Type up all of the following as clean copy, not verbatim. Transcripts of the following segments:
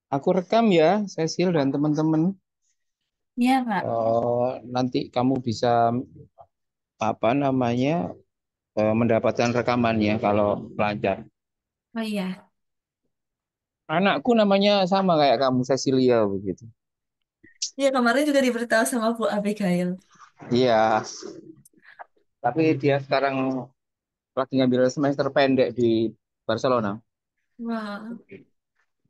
Aku rekam ya, Cecil dan teman-teman. Iya, Pak. Nanti kamu bisa apa namanya mendapatkan rekamannya kalau lancar. Oh iya. Anakku namanya sama kayak kamu, Cecilia begitu. Iya, kemarin juga diberitahu sama Bu Abigail. Iya, tapi dia sekarang lagi ngambil semester pendek di Barcelona. Wah,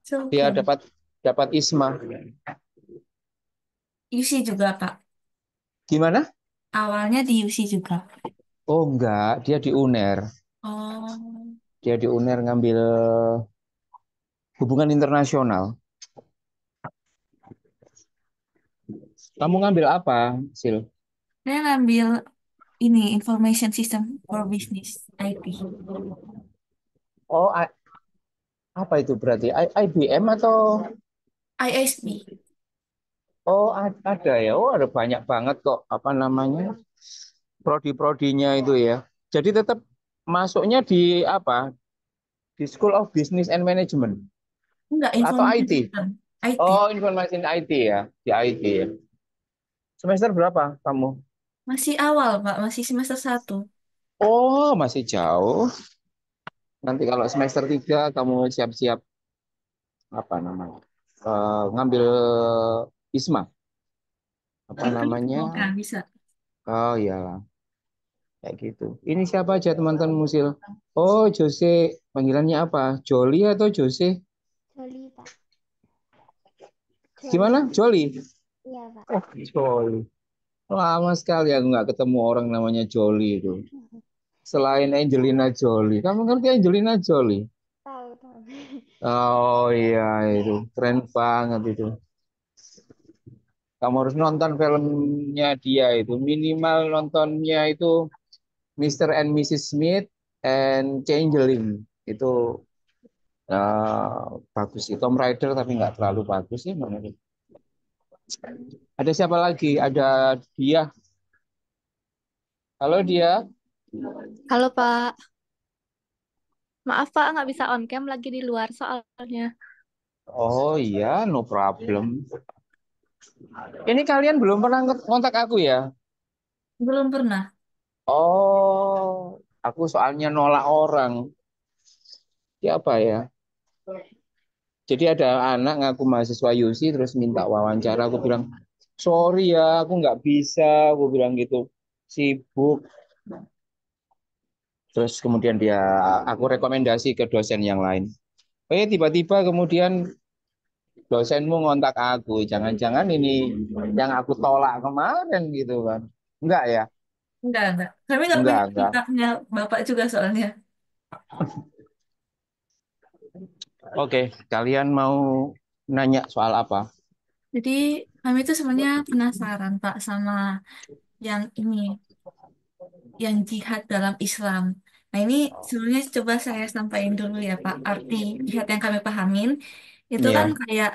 so Dia cool. dapat dapat ISMA. UC juga, Pak. Gimana? Awalnya di UC juga. Oh enggak, dia di UNER. Oh, Dia di UNER ngambil hubungan internasional. Kamu ngambil apa, Sil? saya ngambil ini Information System for Business IT. Oh, apa itu berarti? IBM atau? ISB. Oh, ada ya. Oh, ada banyak banget kok apa namanya? Prodi-prodinya itu ya. Jadi tetap masuknya di apa? Di School of Business and Management Enggak, atau Information IT? System. IT. Oh, informasi IT ya, di IT ya. Semester berapa kamu? Masih awal, Pak. Masih semester 1. Oh, masih jauh. Nanti kalau semester 3 kamu siap-siap apa namanya? Ngambil ISMA apa namanya? Semoga bisa. Oh iyalah, kayak gitu. Ini siapa aja teman-teman Musil? Oh, Jose. Panggilannya apa? Joli atau Jose? Joli, Pak. Joli. Gimana? Joli? Iya, Pak. Oh, Joli. Lama sekali aku nggak ketemu orang namanya Joli itu. Selain Angelina Jolie. Kamu ngerti Angelina Jolie? Tahu, tahu. Oh iya, itu keren banget itu. Kamu harus nonton filmnya dia itu. Minimal nontonnya itu Mr. and Mrs. Smith and Changeling. Itu bagus sih. Tom Raider tapi nggak terlalu bagus sih. Ada siapa lagi? Ada dia. Halo dia. Halo Pak, maaf Pak nggak bisa on cam lagi di luar soalnya. Oh iya, no problem. Ini kalian belum pernah kontak aku ya? Belum pernah. Oh, aku soalnya nolak orang. Siapa ya? Jadi ada anak ngaku mahasiswa UC terus minta wawancara. Aku bilang, sorry ya, aku nggak bisa. Aku bilang gitu, sibuk. Terus kemudian aku rekomendasi ke dosen yang lain. Tiba-tiba kemudian dosenmu ngontak aku. Jangan-jangan ini yang aku tolak kemarin gitu kan. Enggak ya? Enggak, enggak. Kami nggak punya Enggak. kontaknya Bapak juga soalnya. Oke, kalian mau nanya soal apa? Jadi kami itu sebenarnya penasaran Pak sama yang ini, yang jihad dalam Islam. Nah ini sebenarnya coba saya sampaikan dulu ya Pak. Arti jihad yang kami pahamin itu kan Ya. kayak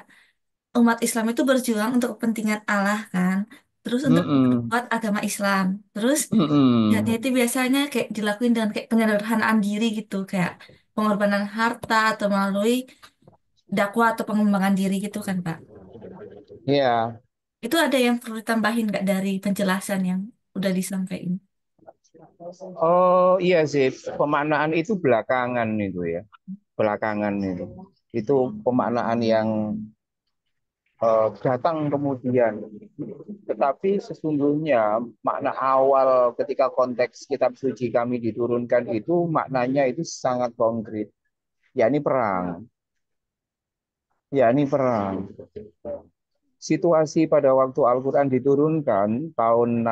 umat Islam itu berjuang untuk kepentingan Allah kan. Terus untuk Mm-mm. memperkuat agama Islam. Terus jihadnya Mm-mm. itu biasanya kayak dilakuin dengan kayak penyederhanaan diri gitu, kayak pengorbanan harta atau melalui dakwah atau pengembangan diri gitu kan Pak. Ya. Itu ada yang perlu ditambahin nggak dari penjelasan yang udah disampaikan? Oh iya sih, pemaknaan itu belakangan itu ya, belakangan itu. Itu pemaknaan yang datang kemudian. Tetapi sesungguhnya makna awal ketika konteks kitab suci kami diturunkan itu maknanya itu sangat konkret, yakni perang. Yakni perang. Situasi pada waktu Al-Quran diturunkan tahun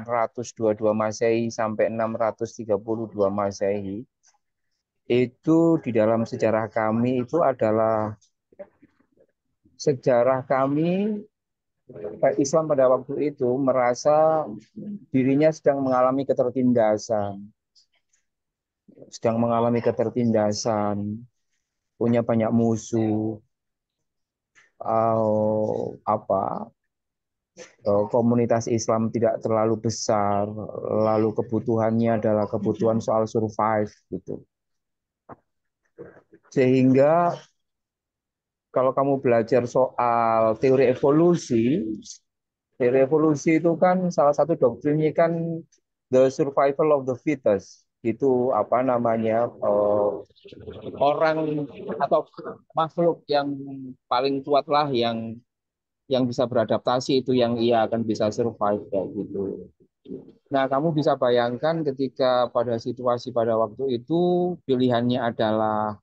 622 Masehi sampai 632 Masehi itu di dalam sejarah kami itu adalah sejarah kami Islam pada waktu itu merasa dirinya sedang mengalami ketertindasan, punya banyak musuh, apa komunitas Islam tidak terlalu besar, lalu kebutuhannya adalah kebutuhan soal survive gitu. Sehingga kalau kamu belajar soal teori evolusi itu kan salah satu doktrinnya kan the survival of the fittest. Itu apa namanya orang atau makhluk yang paling kuat lah yang bisa beradaptasi itu yang ia akan bisa survive kayak gitu. Nah, kamu bisa bayangkan ketika pada situasi pada waktu itu pilihannya adalah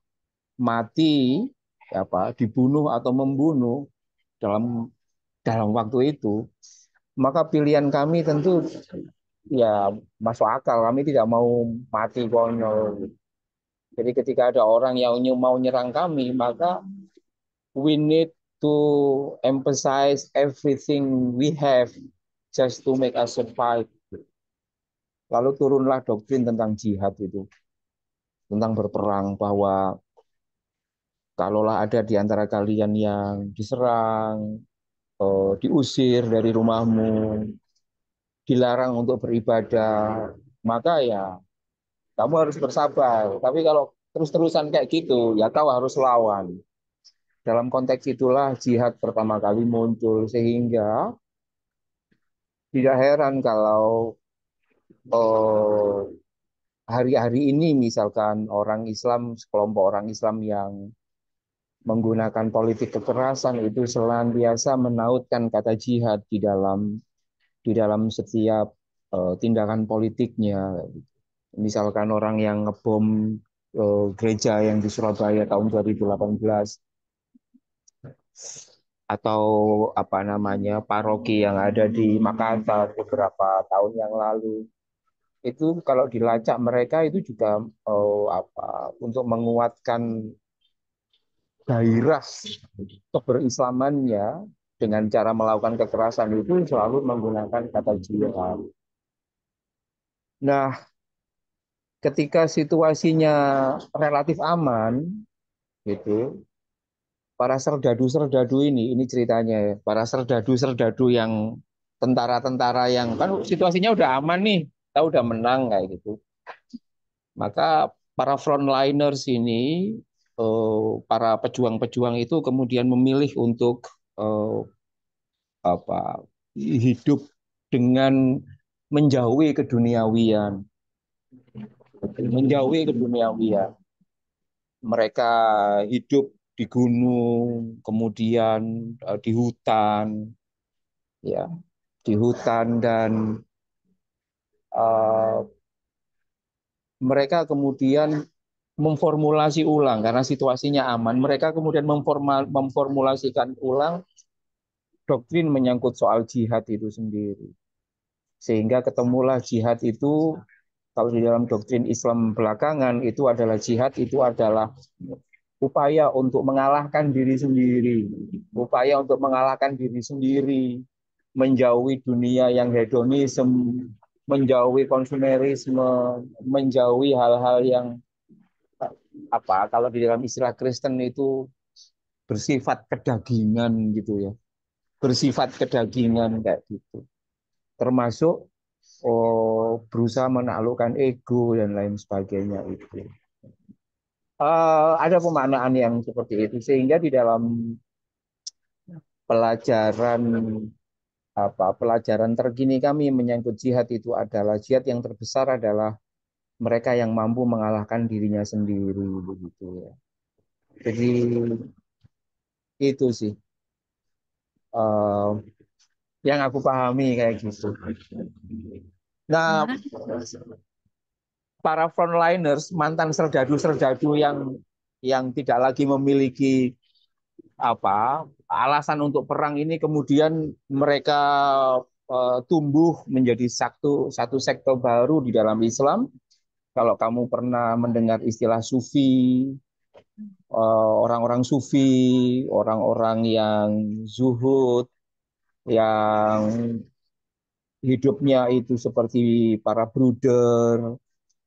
mati, apa, dibunuh atau membunuh dalam dalam waktu itu, maka pilihan kami tentu ya masuk akal. Kami tidak mau mati konyol. Jadi ketika ada orang yang mau nyerang kami, maka we need to emphasize everything we have just to make us survive. Lalu turunlah doktrin tentang jihad itu, tentang berperang, bahwa kalaulah ada di antara kalian yang diserang, diusir dari rumahmu, dilarang untuk beribadah, maka ya kamu harus bersabar. Tapi kalau terus-terusan kayak gitu, ya kau harus lawan. Dalam konteks itulah jihad pertama kali muncul, sehingga tidak heran kalau eh, hari-hari ini misalkan orang Islam, sekelompok orang Islam yang menggunakan politik kekerasan itu senantiasa menautkan kata jihad di dalam setiap tindakan politiknya. Misalkan orang yang ngebom gereja yang di Surabaya tahun 2018 atau apa namanya paroki yang ada di Makassar beberapa tahun yang lalu, itu kalau dilacak mereka itu juga apa untuk menguatkan gairah keberislamannya dengan cara melakukan kekerasan itu selalu menggunakan kata jihad. Nah, ketika situasinya relatif aman, gitu, para serdadu-serdadu ini ceritanya ya, para serdadu-serdadu yang tentara-tentara yang kan situasinya udah aman nih, kita udah menang kayak gitu. Maka para frontliners ini, para pejuang-pejuang itu kemudian memilih untuk eh, apa hidup dengan menjauhi keduniawian, menjauhi keduniawian. Mereka hidup di gunung, kemudian di hutan, ya, di hutan dan uh, mereka kemudian memformulasi ulang karena situasinya aman. Mereka kemudian memformulasikan ulang doktrin menyangkut soal jihad itu sendiri. Sehingga ketemulah jihad itu kalau di dalam doktrin Islam belakangan itu adalah jihad itu adalah upaya untuk mengalahkan diri sendiri, upaya untuk mengalahkan diri sendiri, menjauhi dunia yang hedonisme, menjauhi konsumerisme, menjauhi hal-hal yang apa kalau di dalam istilah Kristen itu bersifat kedagingan gitu ya, bersifat kedagingan kayak gitu, termasuk berusaha menaklukkan ego dan lain sebagainya itu. Ada pemaknaan yang seperti itu sehingga di dalam pelajaran pelajaran terkini kami menyangkut jihad itu adalah jihad yang terbesar adalah mereka yang mampu mengalahkan dirinya sendiri begitu ya. Jadi itu sih uh, yang aku pahami kayak gitu. Nah, Wah, para frontliners, mantan serdadu-serdadu yang tidak lagi memiliki apa alasan untuk perang ini kemudian mereka tumbuh menjadi satu sektor baru di dalam Islam. Kalau kamu pernah mendengar istilah sufi, orang-orang sufi, orang-orang yang zuhud, yang hidupnya itu seperti para bruder,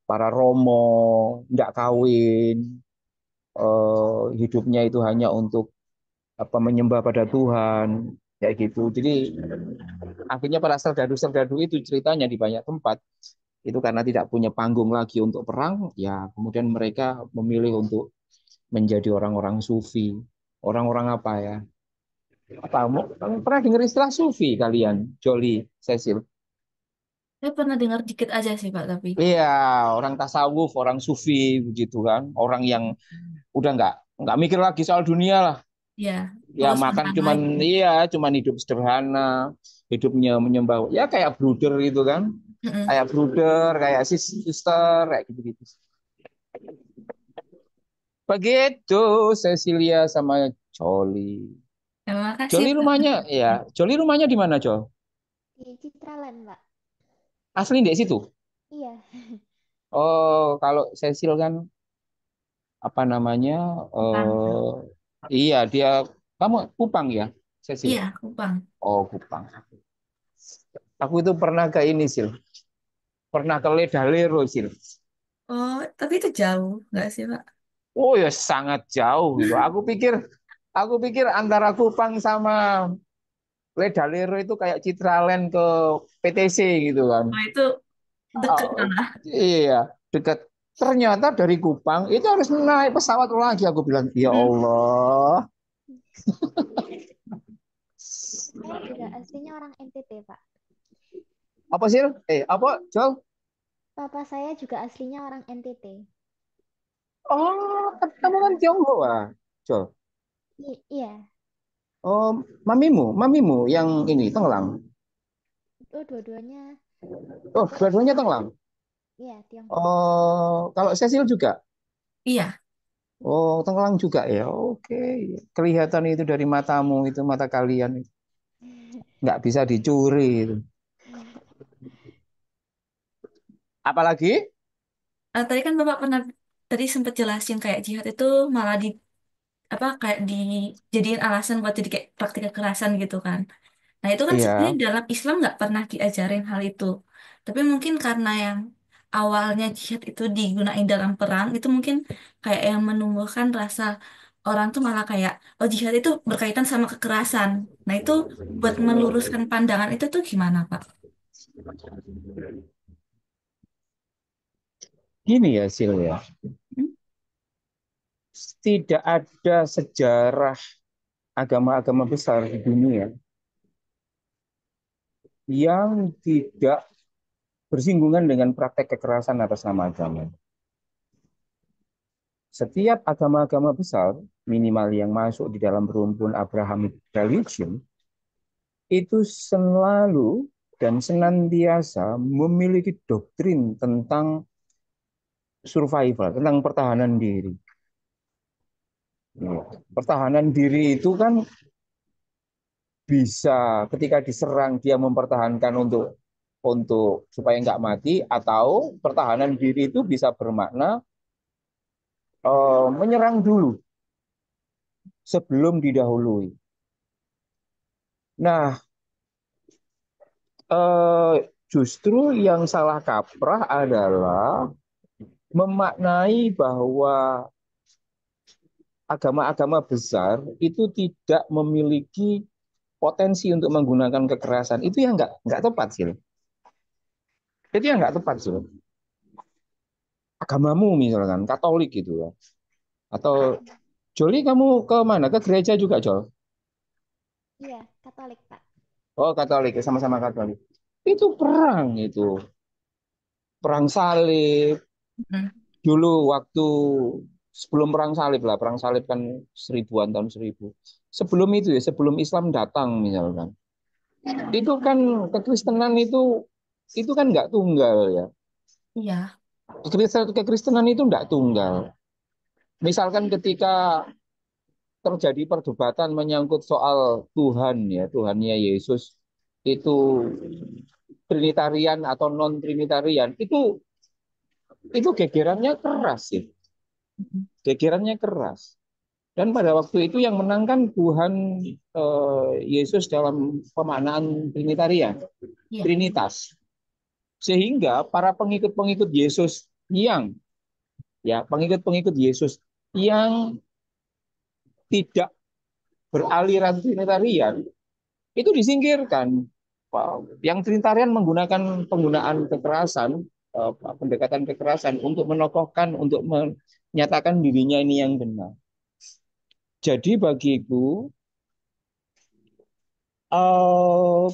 para romo, nggak kawin, hidupnya itu hanya untuk apa menyembah pada Tuhan, kayak gitu. Jadi akhirnya para serdadu-serdadu itu ceritanya di banyak tempat itu karena tidak punya panggung lagi untuk perang, ya kemudian mereka memilih untuk menjadi orang-orang sufi. Orang-orang apa ya? Apa? Pernah dengar istilah sufi kalian, Jolly, Cecil? Saya pernah dengar dikit aja sih Pak, tapi Iya, orang tasawuf, orang sufi begitu kan. Orang yang udah nggak mikir lagi soal dunia lah. ya Ya fokus ke makan orang cuman lain. iya, cuman hidup sederhana, hidupnya menyembah. Ya kayak bruder gitu kan. Mm-mm. Kayak bruder, kayak sister, kayak gitu-gitu. Begitu Cecilia sama Jolly. Terima kasih Jolly Pak. rumahnya ya, Jolly rumahnya di mana, Jol? Di Citraland, Pak. Asli di situ. Iya, Oh, kalau Cecil kan apa namanya? Kupang. Iya, dia kamu Kupang ya, Cecil. Iya, Kupang. Oh, Kupang. Aku itu pernah ke ini, Sil. Pernah ke Ledalero, Sil. Oh, tapi itu jauh, nggak sih Pak? Oh ya sangat jauh gitu. Aku pikir antara Kupang sama Ledalero itu kayak Citraland ke PTC gitu kan. Oh, itu deket Oh, malah. iya, dekat. Ternyata dari Kupang itu harus naik pesawat lagi. Aku bilang, ya Mm. Allah. saya juga aslinya orang NTT, Pak. Apa sih? Apa, Jol? Papa saya juga aslinya orang NTT. Oh, kamu kan Mm-mm. Tionghoa, Jol. Iya, Oh, mamimu yang ini Tenglang. oh dua-duanya, Oh, dua-duanya Tenglang. iya Tionghoa. Oh, kalau Cecil juga. Iya. Oh, Tenglang juga ya. Oke, kelihatan itu dari matamu itu mata kalian itu. Nggak bisa dicuri itu. Apalagi? Tadi kan Bapak pernah tadi sempat jelasin kayak jihad itu malah di apa kayak dijadiin alasan buat jadi kayak praktik kekerasan gitu kan. Nah itu kan sebenarnya Iya. dalam Islam nggak pernah diajarin hal itu. Tapi mungkin karena yang awalnya jihad itu digunain dalam perang itu mungkin kayak yang menumbuhkan rasa orang tuh malah kayak oh jihad itu berkaitan sama kekerasan. Nah itu buat meluruskan pandangan itu tuh gimana Pak? Gini ya, Sil ya. Hmm? Tidak ada sejarah agama-agama besar di dunia yang tidak bersinggungan dengan praktek kekerasan atas nama agama. Setiap agama-agama besar, minimal yang masuk di dalam rumpun Abrahamic religion, itu selalu dan senantiasa memiliki doktrin tentang survival, tentang pertahanan diri. Ya, pertahanan diri itu kan bisa ketika diserang dia mempertahankan untuk supaya nggak mati atau pertahanan diri itu bisa bermakna menyerang dulu sebelum didahului. Nah, justru yang salah kaprah adalah memaknai bahwa agama-agama besar itu tidak memiliki potensi untuk menggunakan kekerasan. Itu yang nggak tepat sih. Itu yang nggak tepat sih. Agamamu misalkan Katolik gitu ya. Atau Joli kamu ke mana? Ke gereja juga, Jol? Iya, Katolik, Pak. Oh, Katolik, sama-sama Katolik. Itu perang itu. Perang salib. Hmm. Dulu waktu sebelum perang salib lah, perang salib kan seribuan tahun seribu. Sebelum itu ya, sebelum Islam datang misalkan. Itu kan kekristenan itu kan nggak tunggal ya. Iya. Kekristenan itu nggak tunggal. Misalkan ketika terjadi perdebatan menyangkut soal Tuhan ya, Tuhannya Yesus itu Trinitarian atau non Trinitarian itu gegerannya keras sih, gegerannya keras. Dan pada waktu itu yang menangkan Tuhan Yesus dalam pemaknaan Trinitarian, Iya. Trinitas. Sehingga para pengikut-pengikut Yesus yang ya pengikut-pengikut Yesus yang tidak beraliran Trinitarian itu disingkirkan. Yang Trinitarian menggunakan penggunaan kekerasan, pendekatan kekerasan untuk menokohkan, untuk menyatakan dirinya ini yang benar. Jadi bagiku eh,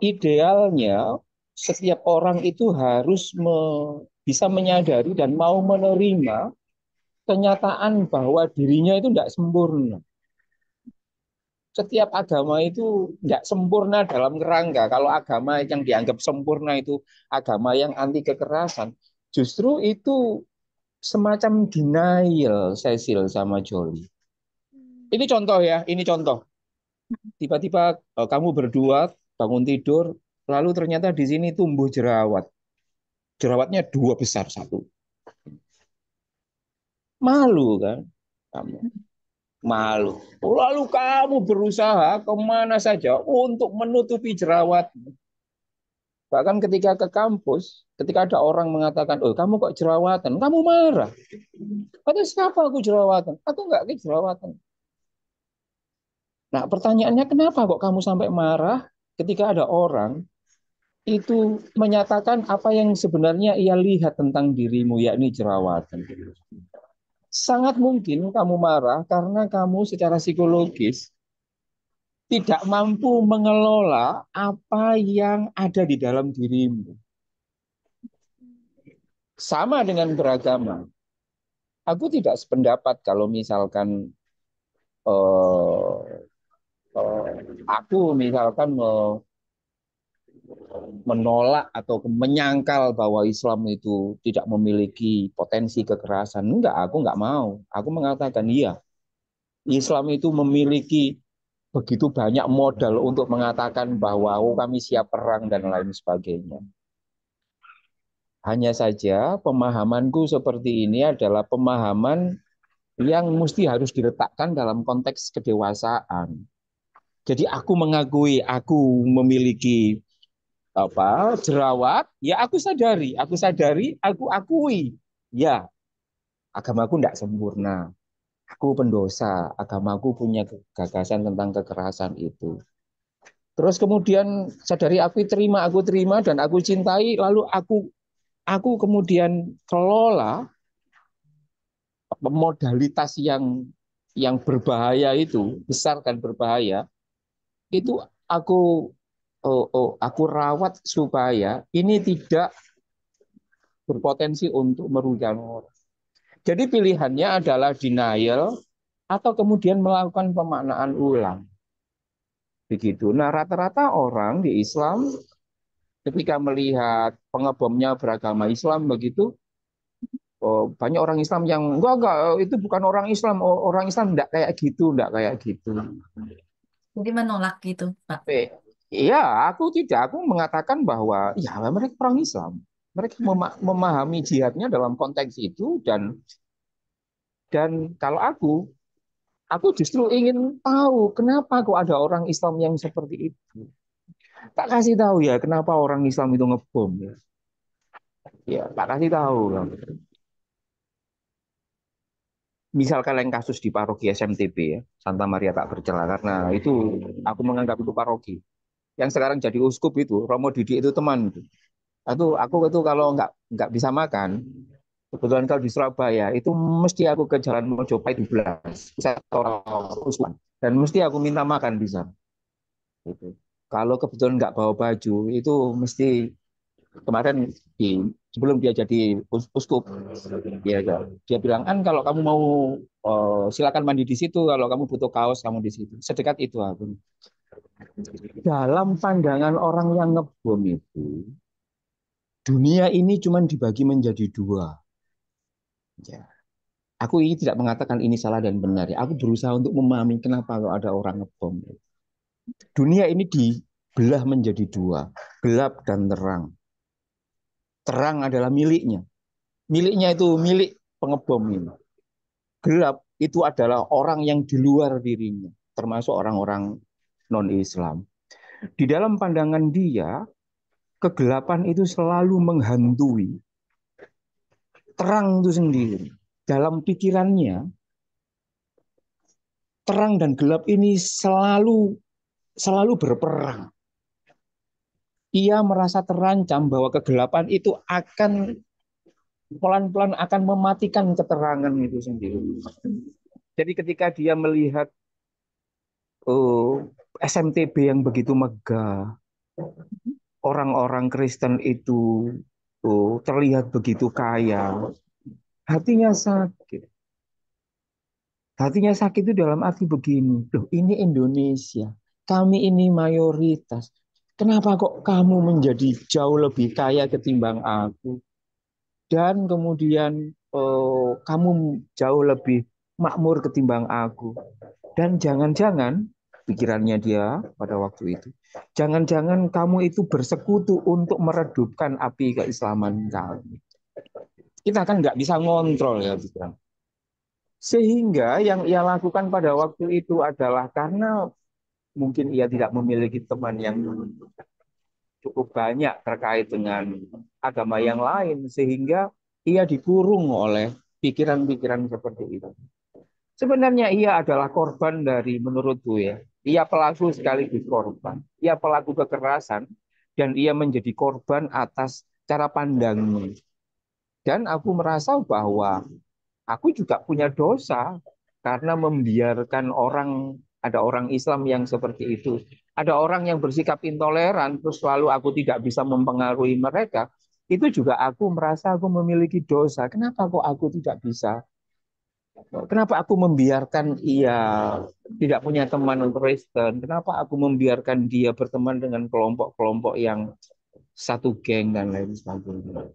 idealnya setiap orang itu harus bisa menyadari dan mau menerima kenyataan bahwa dirinya itu tidak sempurna. Setiap agama itu tidak sempurna dalam kerangka. Kalau agama yang dianggap sempurna itu agama yang anti kekerasan, justru itu semacam denial, Cecil sama Jolly. Ini contoh ya, ini contoh. Tiba-tiba kamu berdua bangun tidur, lalu ternyata di sini tumbuh jerawat. Jerawatnya dua besar satu. Malu kan? Kamu malu. Lalu kamu berusaha kemana saja untuk menutupi jerawat. Bahkan ketika ke kampus, ketika ada orang mengatakan, oh kamu kok jerawatan, kamu marah. Kata siapa aku jerawatan? Aku nggak jerawatan. Nah pertanyaannya kenapa kok kamu sampai marah ketika ada orang itu menyatakan apa yang sebenarnya ia lihat tentang dirimu, yakni jerawatan. Sangat mungkin kamu marah karena kamu secara psikologis tidak mampu mengelola apa yang ada di dalam dirimu. Sama dengan beragama. Aku tidak sependapat kalau misalkan eh, aku misalkan menolak atau menyangkal bahwa Islam itu tidak memiliki potensi kekerasan. Enggak, aku enggak mau. Aku mengatakan iya, Islam itu memiliki begitu banyak modal untuk mengatakan bahwa oh, kami siap perang dan lain sebagainya. Hanya saja pemahamanku seperti ini adalah pemahaman yang mesti harus diletakkan dalam konteks kedewasaan. Jadi aku mengakui aku memiliki jerawat, ya aku sadari, aku akui, ya agamaku tidak sempurna, aku pendosa, agamaku punya gagasan tentang kekerasan itu. Terus kemudian sadari aku terima dan aku cintai, lalu aku kemudian kelola modalitas yang berbahaya itu besar dan berbahaya itu aku rawat supaya ini tidak berpotensi untuk merugikan orang. Jadi pilihannya adalah denial atau kemudian melakukan pemaknaan ulang. Begitu. Nah, rata-rata orang di Islam ketika melihat pengebomnya beragama Islam begitu, banyak orang Islam yang enggak, itu bukan orang Islam, orang Islam enggak kayak gitu, enggak kayak gitu. Jadi menolak gitu, Pak. Iya, aku mengatakan bahwa ya mereka orang Islam. Mereka memahami jihadnya dalam konteks itu dan kalau aku justru ingin tahu kenapa kok ada orang Islam yang seperti itu. Tak kasih tahu ya kenapa orang Islam itu ngebom ya. Ya, tak kasih tahu. Misalkan yang kasus di paroki SMTP ya, Santa Maria Tak Bercela, karena itu aku menganggap itu paroki. Yang sekarang jadi uskup itu, Romo Didi itu teman. Aku itu kalau nggak bisa makan, kebetulan kalau di Surabaya itu mesti aku ke Jalan Mojopahit 12, pusat orang uskup, dan mesti aku minta makan di sana. Gitu. Kalau kebetulan nggak bawa baju, itu mesti kemarin sebelum dia jadi uskup, dia bilang kalau kamu mau silakan mandi di situ, kalau kamu butuh kaos kamu di situ. Sedekat itu aku. Dalam pandangan orang yang ngebom itu, dunia ini cuma dibagi menjadi dua. Ya. Aku ini tidak mengatakan ini salah dan benar. Ya. Aku berusaha untuk memahami kenapa kalau ada orang ngebom. Dunia ini dibelah menjadi dua, gelap dan terang. Terang adalah miliknya. Miliknya itu milik pengebom ini. Gelap itu adalah orang yang di luar dirinya, termasuk orang-orang non-Islam. Di dalam pandangan dia, kegelapan itu selalu menghantui terang itu sendiri. Dalam pikirannya, terang dan gelap ini selalu berperang. Ia merasa terancam bahwa kegelapan itu akan pelan-pelan akan mematikan keterangan itu sendiri. Jadi ketika dia melihat SMTB yang begitu megah, orang-orang Kristen itu terlihat begitu kaya, hatinya sakit. Hatinya sakit itu dalam arti begini, loh ini Indonesia, kami ini mayoritas. Kenapa kok kamu menjadi jauh lebih kaya ketimbang aku? Dan kemudian kamu jauh lebih makmur ketimbang aku. Dan jangan-jangan, pikirannya dia pada waktu itu, jangan-jangan kamu itu bersekutu untuk meredupkan api keislaman kami. Kita kan nggak bisa ngontrol ya pikiran. Sehingga yang ia lakukan pada waktu itu adalah karena mungkin ia tidak memiliki teman yang cukup banyak terkait dengan agama yang lain, sehingga ia dikurung oleh pikiran-pikiran seperti itu. Sebenarnya ia adalah korban dari, menurutku ya, ia pelaku sekaligus korban. Ia pelaku kekerasan dan ia menjadi korban atas cara pandangnya. Dan aku merasa bahwa aku juga punya dosa karena membiarkan ada orang Islam yang seperti itu. Ada orang yang bersikap intoleran, terus lalu aku tidak bisa mempengaruhi mereka. Itu juga aku merasa aku memiliki dosa. Kenapa kok aku tidak bisa? Kenapa aku membiarkan ia tidak punya teman Kristen? Kenapa aku membiarkan dia berteman dengan kelompok-kelompok yang satu geng dan lain sebagainya?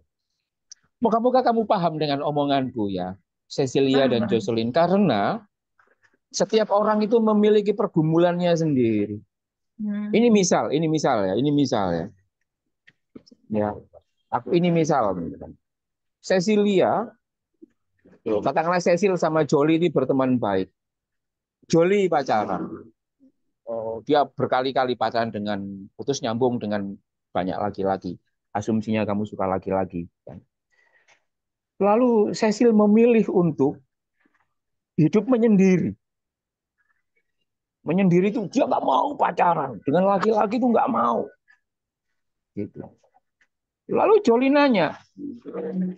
Moga-moga kamu paham dengan omonganku ya, Cecilia Paham, dan paham. Jocelyn. Karena setiap orang itu memiliki pergumulannya sendiri. Hmm. Ini misal ya, ini misal ya. Ya, aku ini misal. Cecilia, katakanlah Cecil sama Jolly ini berteman baik. Jolly pacaran. Oh, dia berkali-kali pacaran dengan putus nyambung dengan banyak laki-laki. Asumsinya kamu suka laki-laki. Lalu Cecil memilih untuk hidup menyendiri. Menyendiri itu dia nggak mau pacaran dengan laki-laki itu nggak mau. Gitu. Lalu Jolly nanya,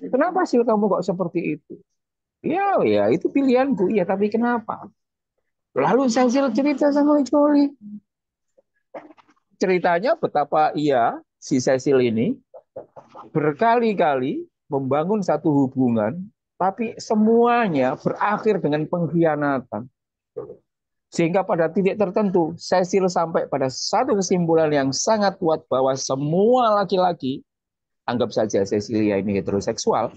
kenapa sih kamu kok seperti itu? Ya, ya itu pilihanku. Iya, tapi kenapa? Lalu Cecil cerita sama Jolly. Ceritanya betapa si Cecil ini berkali-kali membangun satu hubungan, tapi semuanya berakhir dengan pengkhianatan. Sehingga pada titik tertentu, Cecil sampai pada satu kesimpulan yang sangat kuat bahwa semua laki-laki, anggap saja Cecilia ini heteroseksual,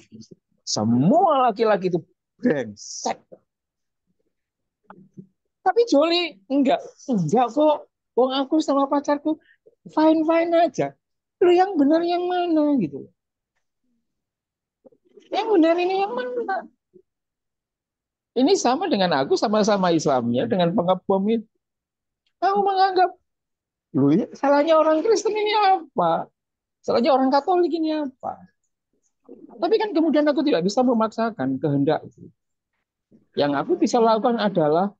semua laki-laki itu brengsek. Tapi Jolly enggak kok. Wong aku sama pacarku fine-fine aja. Lu yang benar yang mana gitu. Yang benar ini yang mana? Ini sama dengan aku sama-sama Islamnya dengan pengepom itu. Aku menganggap, lu salahnya orang Kristen ini apa? Salahnya orang Katolik ini apa? Tapi kan kemudian aku tidak bisa memaksakan kehendak. Yang aku bisa lakukan adalah,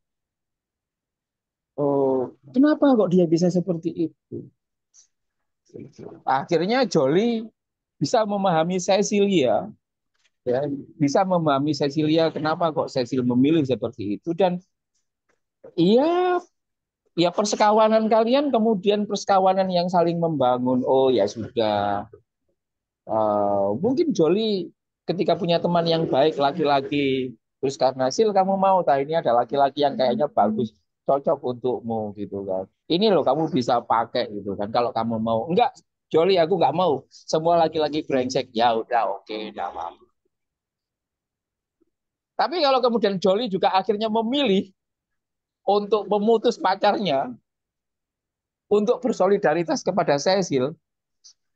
oh, kenapa kok dia bisa seperti itu? Akhirnya Jolly bisa memahami Cecilia, ya, bisa memahami Cecilia kenapa kok Cecil memilih seperti itu dan iya, ya persekawanan kalian kemudian persekawanan yang saling membangun. Oh ya sudah. Mungkin Jolly ketika punya teman yang baik laki-laki, terus karena Sil kamu mau, ini ada laki-laki yang kayaknya bagus, cocok untukmu gitu kan. Ini loh kamu bisa pakai gitu kan. Kalau kamu mau, enggak, Jolly aku nggak mau. Semua laki-laki brengsek. Ya udah, oke, udah mau. Tapi kalau kemudian Jolly juga akhirnya memilih untuk memutus pacarnya, untuk bersolidaritas kepada Cecil,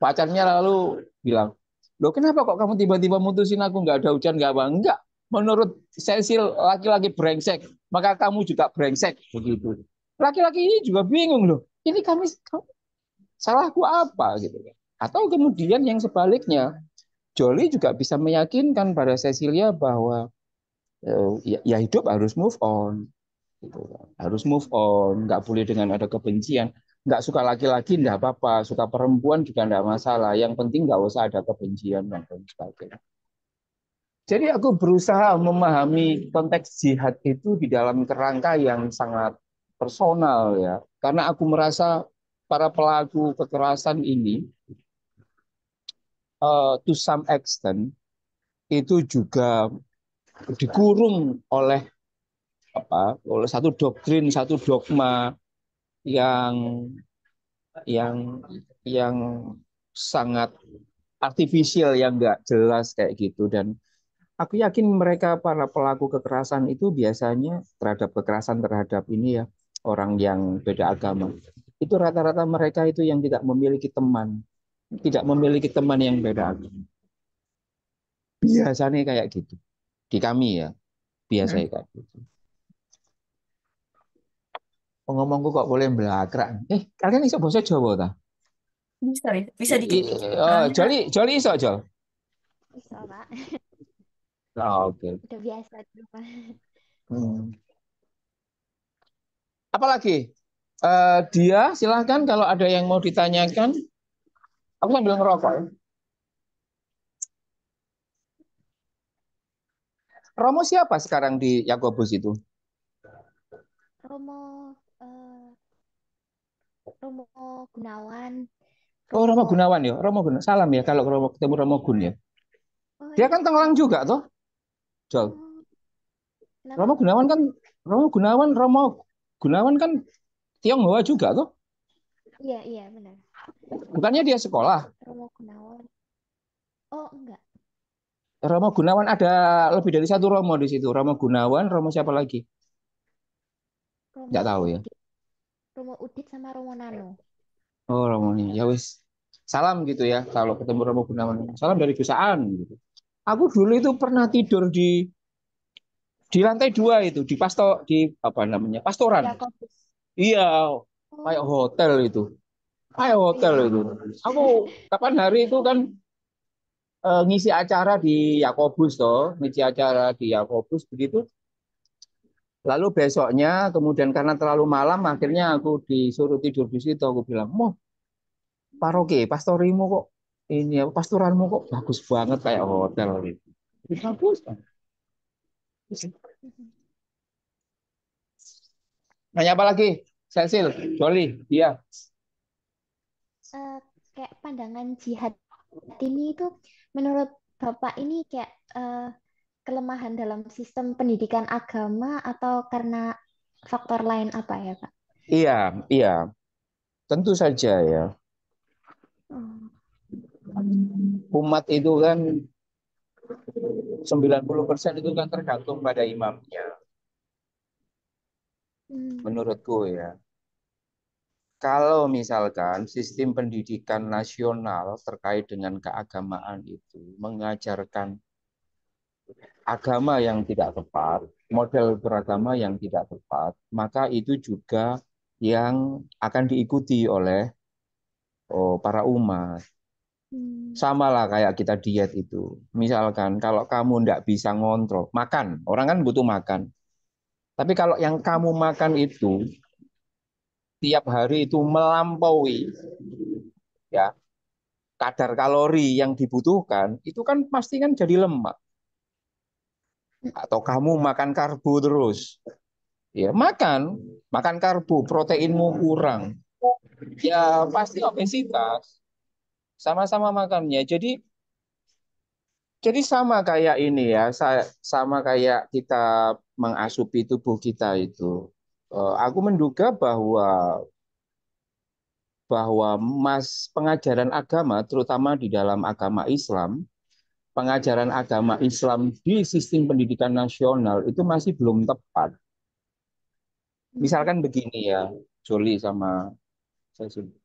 pacarnya lalu bilang, loh kenapa kok kamu tiba-tiba mutusin aku, nggak ada hujan, nggak apa? Enggak. Menurut Cecil, laki-laki brengsek, maka kamu juga brengsek. Begitu. Laki-laki ini juga bingung loh. Ini salahku apa gitu. Atau kemudian yang sebaliknya, Jolly juga bisa meyakinkan pada Cecilia bahwa ya hidup harus move on. Gitu. Harus move on, nggak boleh dengan ada kebencian. Nggak suka laki-laki nggak apa-apa, suka perempuan juga nggak masalah. Yang penting nggak usah ada kebencian dan sebagainya. Jadi aku berusaha memahami konteks jihad itu di dalam kerangka yang sangat personal ya. Karena aku merasa para pelaku kekerasan ini to some extent itu juga dikurung oleh oleh satu doktrin, satu dogma yang yang yang sangat artifisial yang nggak jelas kayak gitu. Dan aku yakin mereka para pelaku kekerasan itu biasanya terhadap kekerasan terhadap ini ya orang yang beda agama. Itu rata-rata mereka itu yang tidak memiliki teman, tidak memiliki teman yang beda agama. Biasanya kayak gitu. Di kami ya, biasanya kayak gitu. Ngomongku kok boleh belakrak. Kalian iso bahasa Jawa ta? Bisa, bisa dikit-dikit. Oh, Soalnya Joli iso, Jol. Bisa, Pak. Oh, oke. Udah biasa di rumah. Hmm. Apalagi? Dia silahkan kalau ada yang mau ditanyakan. Aku sambil ngerokok ya. Romo siapa sekarang di Yakobus itu? Romo Romo Gunawan, Oh, Romo Romo. Gunawan ya. Romo Gunawan. Salam ya kalau Romo ketemu Romo Gun ya. Oh Dia iya, kan Tenggelang juga toh, Jol. oh, kenapa Romo Pak? Gunawan kan Romo Gunawan kan Tionghoa juga toh. Iya, iya benar. Bukannya dia sekolah. Romo Gunawan. Oh enggak, Romo Gunawan ada lebih dari satu Romo di situ. Romo Gunawan, Romo siapa lagi? Romo Nggak tahu ya. Udit. Romo Udit sama Romo Nano. Oh, Romo nih. Ya wis. Salam gitu ya kalau ketemu Romo Gunawan. Salam dari Gusaan gitu. Aku dulu itu pernah tidur di lantai 2 itu di apa namanya? Pastoran. Yakobus. Iya, kayak Oh hotel itu. Kayak hotel iya. itu. Aku kapan hari itu kan ngisi acara di Yakobus toh, ngisi acara di Yakobus begitu. Lalu besoknya kemudian karena terlalu malam akhirnya aku disuruh tidur di situ. Aku bilang, "Mau paroki, pastorimu kok ini ya, pastoranmu kok bagus banget kayak hotel gitu." Bagus kan? Nanya apa lagi? Cecil, Jolly, dia. Eh, kayak pandangan jihad ini itu menurut Bapak ini kayak kelemahan dalam sistem pendidikan agama atau karena faktor lain apa ya, Pak? Iya, iya, tentu saja ya. Oh. Umat itu kan 90% itu kan tergantung pada imamnya, Hmm. menurutku ya. Kalau misalkan sistem pendidikan nasional terkait dengan keagamaan itu mengajarkan agama yang tidak tepat, model beragama yang tidak tepat, maka itu juga yang akan diikuti oleh para umat. Hmm. Sama lah kayak kita diet itu. Misalkan kalau kamu tidak bisa ngontrol, makan, orang kan butuh makan. Tapi kalau yang kamu makan itu tiap hari itu melampaui ya kadar kalori yang dibutuhkan, itu kan pasti kan jadi lemak. Atau kamu makan karbo terus, ya makan karbo, proteinmu kurang, ya pasti obesitas. Sama-sama makannya. Jadi sama kayak ini ya, sama kayak kita mengasupi tubuh kita itu. Aku menduga bahwa pengajaran agama, terutama di dalam agama Islam, pengajaran agama Islam di sistem pendidikan nasional itu masih belum tepat. Hmm. Misalkan begini ya, Joli sama saya sudah.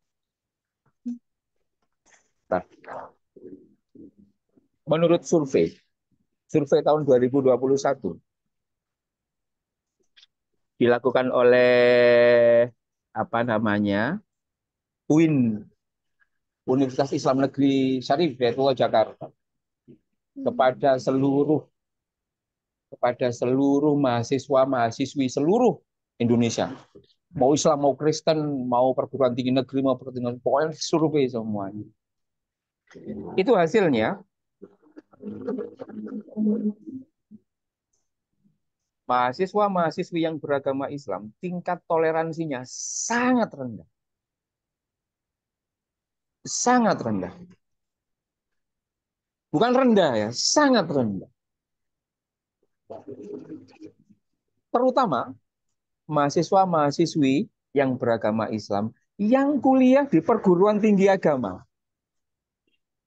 Menurut survei tahun 2021 dilakukan oleh apa namanya UIN, Universitas Islam Negeri Syarif Hidayatullah Jakarta, Hmm. kepada seluruh mahasiswa mahasiswi seluruh Indonesia, mau Islam mau Kristen mau perguruan tinggi negeri mau perguruan tinggi pokoknya survei semuanya. Itu hasilnya Mahasiswa-mahasiswi yang beragama Islam, tingkat toleransinya sangat rendah. Sangat rendah. Bukan rendah ya, sangat rendah. Terutama mahasiswa-mahasiswi yang beragama Islam yang kuliah di perguruan tinggi agama.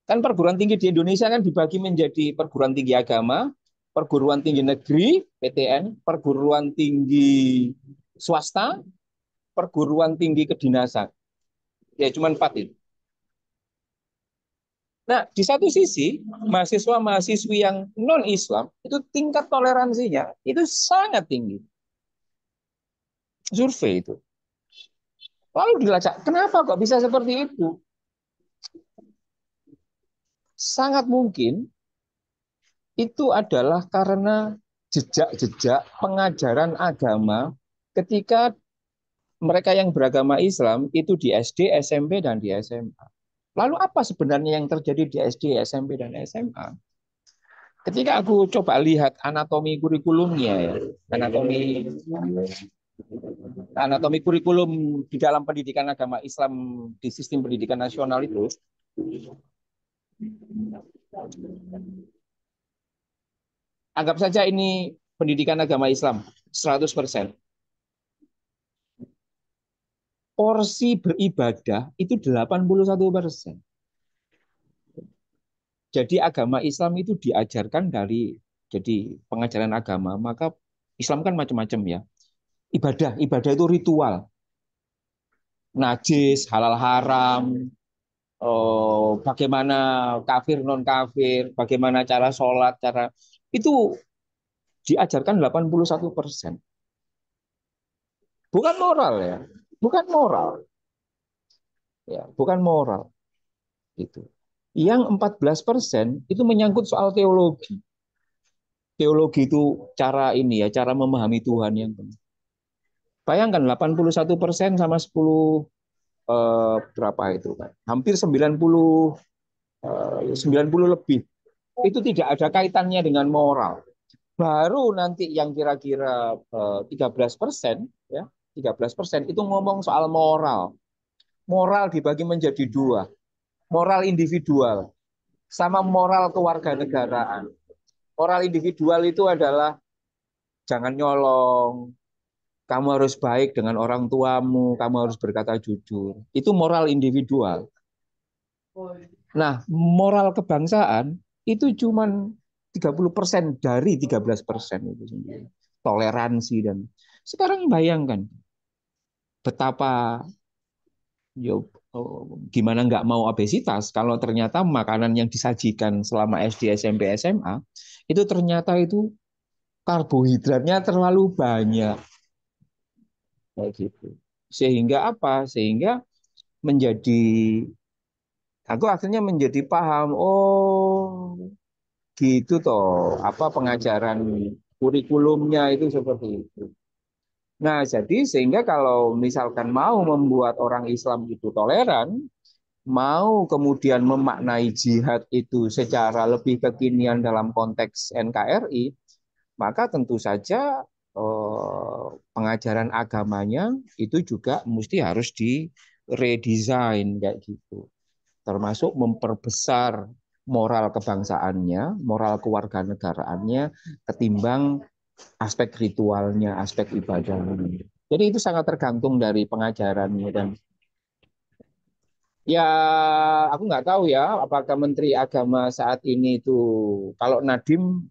Kan perguruan tinggi di Indonesia kan dibagi menjadi perguruan tinggi agama, perguruan tinggi negeri, PTN, perguruan tinggi swasta, perguruan tinggi kedinasan. Ya, cuma 4 itu. Nah, di satu sisi, mahasiswa-mahasiswi yang non-Islam, itu tingkat toleransinya itu sangat tinggi. Survei itu. Lalu dilacak, kenapa kok bisa seperti itu? Sangat mungkin itu adalah karena jejak-jejak pengajaran agama ketika mereka yang beragama Islam itu di SD, SMP, dan di SMA. Lalu apa sebenarnya yang terjadi di SD, SMP, dan SMA? Ketika aku coba lihat anatomi kurikulumnya, ya, anatomi anatomi kurikulum di dalam pendidikan agama Islam di sistem pendidikan nasional itu, anggap saja ini pendidikan agama Islam 100%. Porsi beribadah itu 81%. Jadi agama Islam itu diajarkan dari jadi pengajaran agama, maka Islam kan macam-macam ya. Ibadah itu ritual. Najis, halal haram, bagaimana kafir non kafir, bagaimana cara sholat, cara itu diajarkan 81%. Bukan moral ya, bukan moral ya, bukan moral itu. Yang 14% itu menyangkut soal teologi. Teologi itu cara ini ya, cara memahami Tuhan yang benar. Bayangkan 81% sama 10 berapa itu kan? Hampir 90 lebih. Itu tidak ada kaitannya dengan moral. Baru nanti yang kira-kira 13%, ya, 13% itu ngomong soal moral. Moral dibagi menjadi dua. Moral individual sama moral kewarganegaraan. Moral individual itu adalah jangan nyolong, kamu harus baik dengan orang tuamu, kamu harus berkata jujur. Itu moral individual. Nah, moral kebangsaan itu cuma 30% dari 13% itu sendiri. Toleransi dan sekarang bayangkan betapa yo, gimana nggak mau obesitas kalau ternyata makanan yang disajikan selama SD, SMP, SMA itu ternyata itu karbohidratnya terlalu banyak kayak gitu. Sehingga apa? Sehingga menjadi aku akhirnya menjadi paham, oh gitu toh, apa pengajaran kurikulumnya itu seperti itu. Nah, jadi sehingga kalau misalkan mau membuat orang Islam itu toleran, mau kemudian memaknai jihad itu secara lebih kekinian dalam konteks NKRI, maka tentu saja pengajaran agamanya itu juga mesti harus di redesign kayak gitu. Termasuk memperbesar moral kebangsaannya, moral kewarganegaraannya ketimbang aspek ritualnya, aspek ibadahnya. Jadi itu sangat tergantung dari pengajarannya dan ya aku nggak tahu ya apakah Menteri Agama saat ini itu kalau Nadiem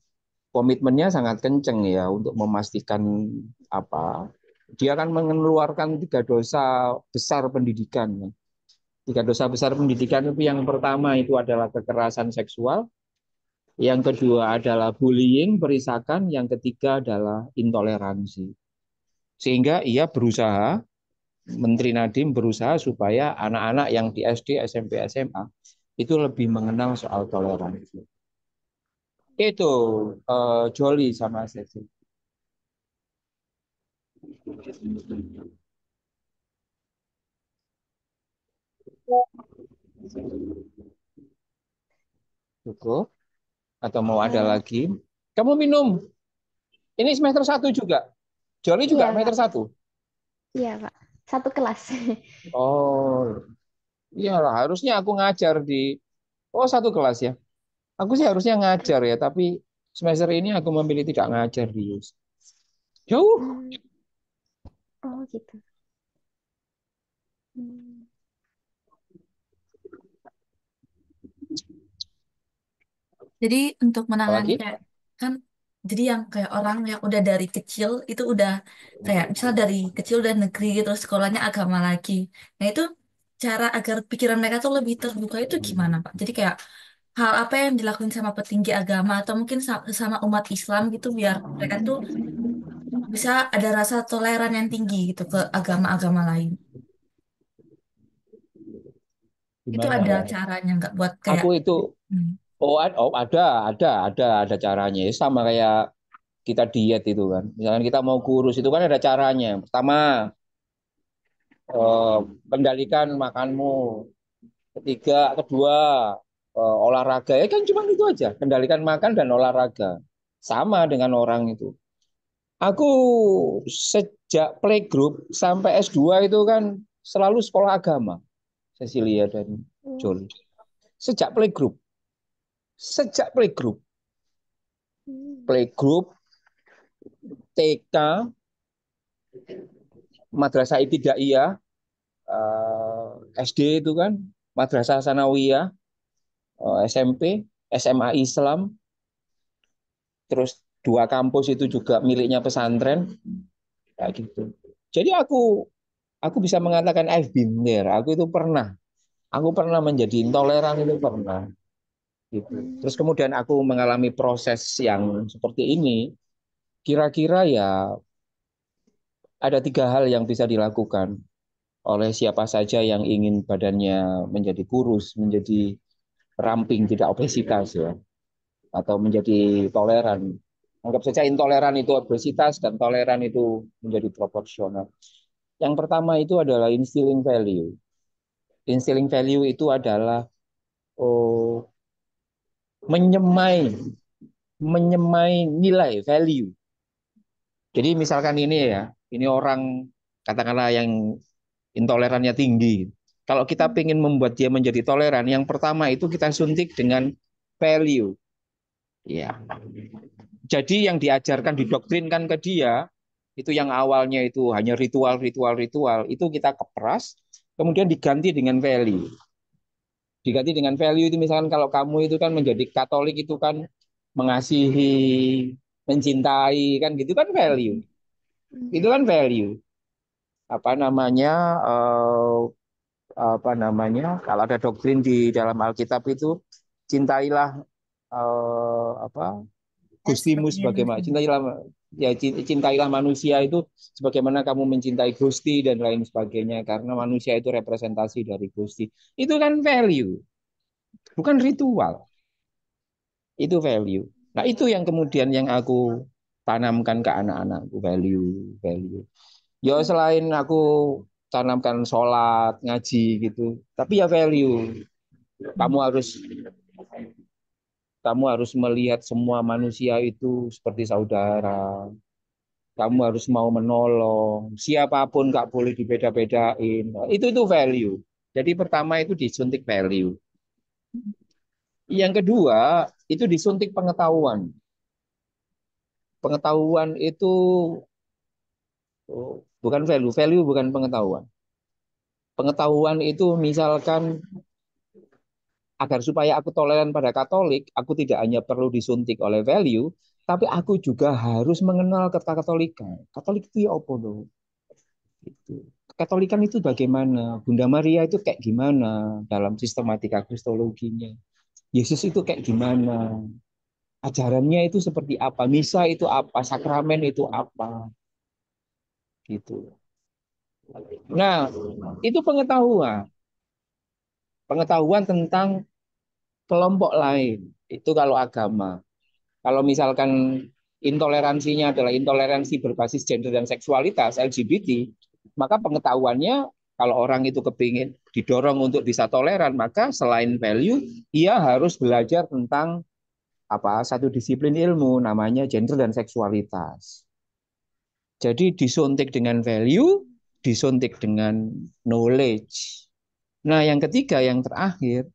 komitmennya sangat kenceng ya untuk memastikan apa dia akan mengeluarkan 3 dosa besar pendidikan. 3 dosa besar pendidikan itu yang pertama itu adalah kekerasan seksual, yang kedua adalah bullying, perisakan, yang ketiga adalah intoleransi. Sehingga ia berusaha, Menteri Nadiem berusaha supaya anak-anak yang di SD, SMP, SMA itu lebih mengenal soal toleransi. Itu Joli sama Sesi. Cukup. Atau mau ada Eh, lagi? Kamu minum. Ini semester 1 juga. Joli juga iya, semester Pak. 1. Iya, Pak. Satu kelas. Oh, iyalah. Harusnya aku ngajar di... Oh, satu kelas ya. Aku sih harusnya ngajar ya, tapi semester ini aku memilih tidak ngajar di US. Jauh. Hmm, oh gitu. Hmm. Jadi untuk menangani Apalagi? kayak kan jadi yang kayak orang yang udah dari kecil itu udah kayak misal dari kecil udah negeri terus sekolahnya agama lagi. Nah itu cara agar pikiran mereka tuh lebih terbuka itu gimana Pak? Jadi kayak hal apa yang dilakuin sama petinggi agama atau mungkin sama umat Islam gitu biar mereka tuh bisa ada rasa toleran yang tinggi gitu ke agama-agama lain. Itu Gimana ada ya? caranya nggak buat kayak Aku itu, hmm, oh ada caranya. Sama kayak kita diet itu kan. Misalkan kita mau kurus itu kan ada caranya. Pertama, eh, kendalikan makanmu. Kedua, olahraga. Ya kan cuma itu aja. Kendalikan makan dan olahraga. Sama dengan orang itu. Aku sejak playgroup sampai S2 itu kan selalu sekolah agama. Cecilia dan Oh. Joli. Sejak playgroup. Sejak playgroup. Hmm. Playgroup, TK, Madrasah Ibtidaiyah, SD itu kan, Madrasah Sanawiyah, SMP, SMA Islam, terus dua kampus itu juga miliknya pesantren, kayak gitu. Jadi aku bisa mengatakan I've been there. Aku pernah menjadi intoleran itu pernah. Gitu. Terus Hmm. kemudian aku mengalami proses yang seperti ini. Kira-kira ya ada tiga hal yang bisa dilakukan oleh siapa saja yang ingin badannya menjadi kurus, menjadi ramping, tidak obesitas ya, atau menjadi toleran. Anggap saja intoleran itu obesitas dan toleran itu menjadi proporsional. Yang pertama itu adalah instilling value. Instilling value itu adalah oh, menyemai menyemai nilai value. Jadi misalkan ini ya, ini orang katakanlah yang intolerannya tinggi. Kalau kita Hmm. ingin membuat dia menjadi toleran, yang pertama itu kita suntik dengan value. Ya. Jadi yang diajarkan, didoktrinkan ke dia, itu yang awalnya itu hanya ritual, itu kita keperas, kemudian diganti dengan value. Diganti dengan value itu misalkan kalau kamu itu kan menjadi Katolik itu kan mengasihi, mencintai, kan gitu kan value. Hmm. Itu kan value. Apa namanya, eh, apa namanya, kalau ada doktrin di dalam Alkitab itu cintailah apa ya Gustimu seperti yang sebagaimana cintailah ya cintailah manusia itu sebagaimana kamu mencintai Gusti dan lain sebagainya karena manusia itu representasi dari Gusti. Itu kan value, bukan ritual. Itu value. Nah, itu yang kemudian yang aku tanamkan ke anak-anakku, value, value. Ya Hmm. selain aku tanamkan sholat, ngaji gitu, tapi ya value. Kamu harus kamu harus melihat semua manusia itu seperti saudara. Kamu harus mau menolong. Siapapun nggak boleh dibeda-bedain. Itu value. Jadi pertama itu disuntik value. Yang kedua itu disuntik pengetahuan. Pengetahuan itu bukan value. Value bukan pengetahuan. Pengetahuan itu misalkan agar supaya aku toleran pada Katolik, aku tidak hanya perlu disuntik oleh value, tapi aku juga harus mengenal kata Katolikan. Katolik itu ya apa loh? Gitu. Katolikan itu bagaimana? Bunda Maria itu kayak gimana dalam sistematika kristologinya? Yesus itu kayak gimana? Ajarannya itu seperti apa? Misa itu apa? Sakramen itu apa? Gitu. Nah, itu pengetahuan. Pengetahuan tentang kelompok lain. Itu kalau agama. Kalau misalkan intoleransinya adalah intoleransi berbasis gender dan seksualitas LGBT, maka pengetahuannya kalau orang itu kepingin didorong untuk bisa toleran, maka selain value, ia harus belajar tentang satu disiplin ilmu namanya gender dan seksualitas. Jadi disuntik dengan value, disuntik dengan knowledge. Nah, yang ketiga, yang terakhir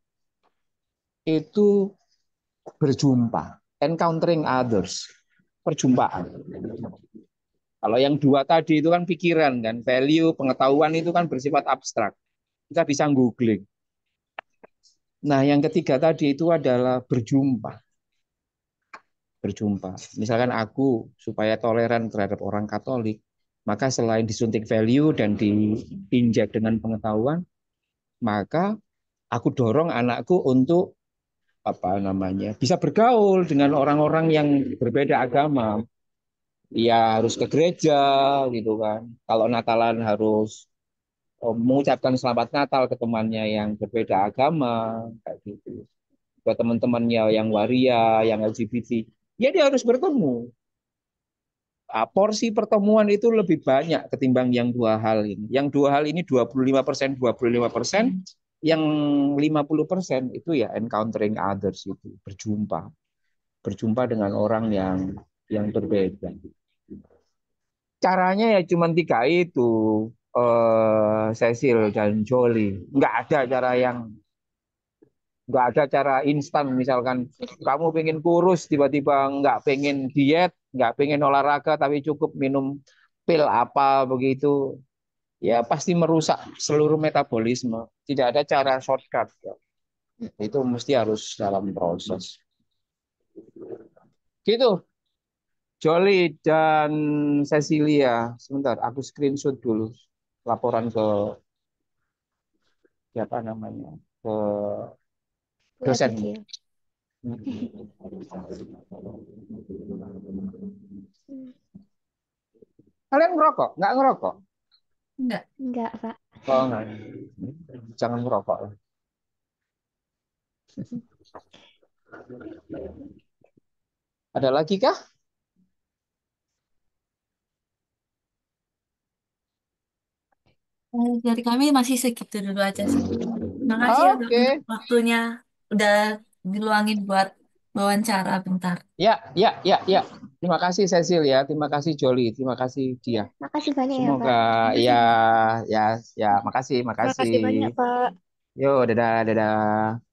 itu berjumpa, encountering others, perjumpaan. Kalau yang dua tadi itu kan pikiran kan, value, pengetahuan itu kan bersifat abstrak. Kita bisa googling. Nah, yang ketiga tadi itu adalah berjumpa. Berjumpa. Misalkan aku supaya toleran terhadap orang Katolik, maka selain disuntik value dan diinjak dengan pengetahuan, maka aku dorong anakku untuk bisa bergaul dengan orang-orang yang berbeda agama. Dia harus ke gereja gitu kan. Kalau Natalan harus mengucapkan selamat Natal ke temannya yang berbeda agama kayak gitu. Ke teman-temannya yang waria, yang LGBT, ya dia harus bertemu. Porsi pertemuan itu lebih banyak ketimbang yang dua hal ini. Yang dua hal ini 25%, yang 50% itu ya encountering others, itu berjumpa dengan orang yang berbeda. Caranya ya cuma tiga itu, Cecil dan Jolie. Nggak ada cara instan. Misalkan kamu pengen kurus, tiba-tiba nggak pengen diet, nggak pengen olahraga, tapi cukup minum pil apa begitu, ya pasti merusak seluruh metabolisme. Tidak ada cara shortcut. Itu mesti harus dalam proses. Gitu. Jolly dan Cecilia, sebentar, aku screenshot dulu laporan ke siapa namanya, ke Bu dosen. Abigail. Kalian ngerokok? Nggak ngerokok? Enggak. Enggak, Pak. Oh, enggak. Jangan ngerokok. Ada lagi kah? Dari kami masih segitu dulu aja sih. Makasih ya Kak, untuk Oke. waktunya udah diluangin buat wawancara bentar. Ya, ya, ya, ya. Terima kasih Cecil ya. Terima kasih Jolly. Terima kasih Ya, dia. makasih banyak ya, Semoga Pak. ya, Makasih. ya, ya. Makasih, Terima makasih. kasih banyak, Pak. Yo, dadah, dadah.